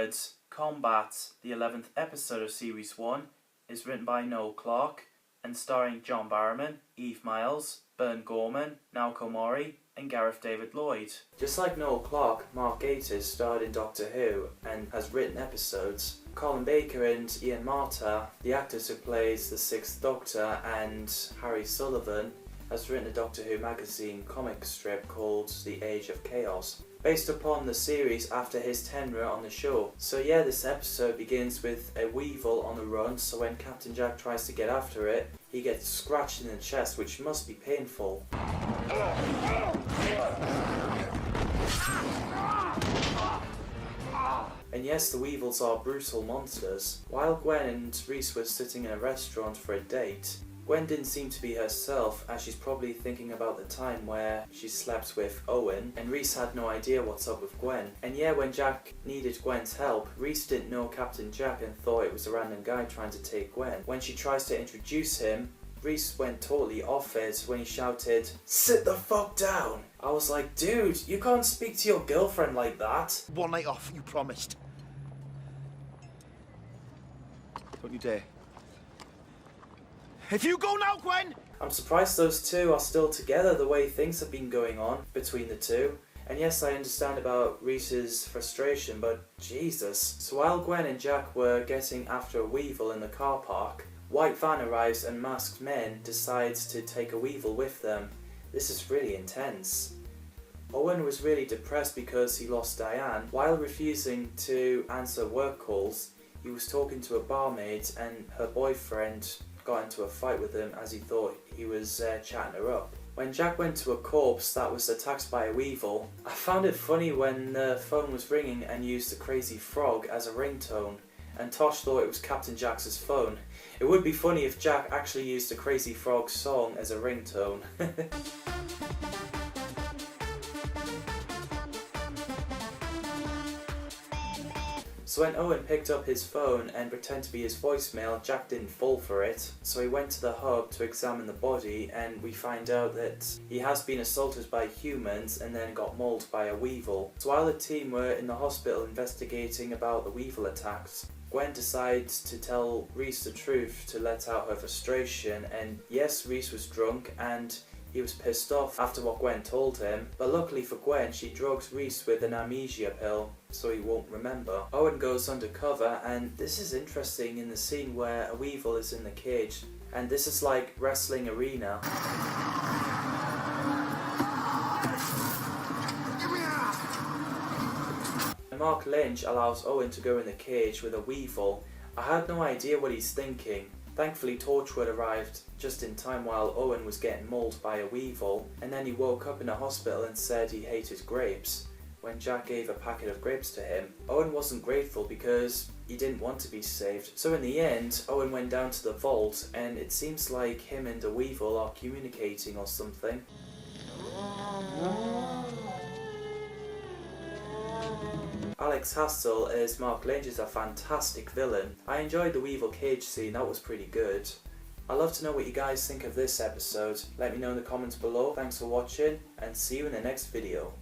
Torchwood Combat, the 11th episode of Series 1, is written by Noel Clarke and starring John Barrowman, Eve Miles, Bern Gorman, Naoko Mori, and Gareth David Lloyd. Just like Noel Clarke, Mark Gatiss starred in Doctor Who and has written episodes. Colin Baker and Ian Marter, the actors who plays the Sixth Doctor, and Harry Sullivan, has written a Doctor Who magazine comic strip called The Age of Chaos, based upon the series after his tenure on the show. So yeah, this episode begins with a weevil on the run, so when Captain Jack tries to get after it, he gets scratched in the chest, which must be painful. And yes, the weevils are brutal monsters. While Gwen and Rhys were sitting in a restaurant for a date, Gwen didn't seem to be herself, as she's probably thinking about the time where she slept with Owen, and Rhys had no idea what's up with Gwen. And yeah, when Jack needed Gwen's help, Rhys didn't know Captain Jack and thought it was a random guy trying to take Gwen. When she tries to introduce him, Rhys went totally off it when he shouted, "Sit the fuck down!" I was like, dude, you can't speak to your girlfriend like that. One night off, you promised. Don't you dare. If you go now, Gwen! I'm surprised those two are still together the way things have been going on between the two. And yes, I understand about Rhys's frustration, but Jesus. So while Gwen and Jack were getting after a weevil in the car park, White Van arrives and masked men decides to take a weevil with them. This is really intense. Owen was really depressed because he lost Diane. While refusing to answer work calls, he was talking to a barmaid and her boyfriend got into a fight with him as he thought he was chatting her up. When Jack went to a corpse that was attacked by a weevil, I found it funny when the phone was ringing and used the Crazy Frog as a ringtone, and Tosh thought it was Captain Jack's phone. It would be funny if Jack actually used the Crazy Frog song as a ringtone. So when Owen picked up his phone and pretended to be his voicemail, Jack didn't fall for it. So he went to the hub to examine the body, and we find out that he has been assaulted by humans and then got mauled by a weevil. So while the team were in the hospital investigating about the weevil attacks, Gwen decides to tell Rhys the truth to let out her frustration, and yes, Rhys was drunk and he was pissed off after what Gwen told him, but luckily for Gwen, she drugs Rhys with an amnesia pill so he won't remember. Owen goes undercover, and this is interesting in the scene where a weevil is in the cage, and this is like wrestling arena. Mark Lynch allows Owen to go in the cage with a weevil. I had no idea what he's thinking. Thankfully, Torchwood arrived just in time while Owen was getting mauled by a weevil, and then he woke up in a hospital and said he hated grapes when Jack gave a packet of grapes to him. Owen wasn't grateful because he didn't want to be saved. So in the end, Owen went down to the vault, and it seems like him and the weevil are communicating or something. Alex Hastel as Mark Lynch is a fantastic villain. I enjoyed the weevil cage scene, that was pretty good. I'd love to know what you guys think of this episode. Let me know in the comments below. Thanks for watching, and see you in the next video.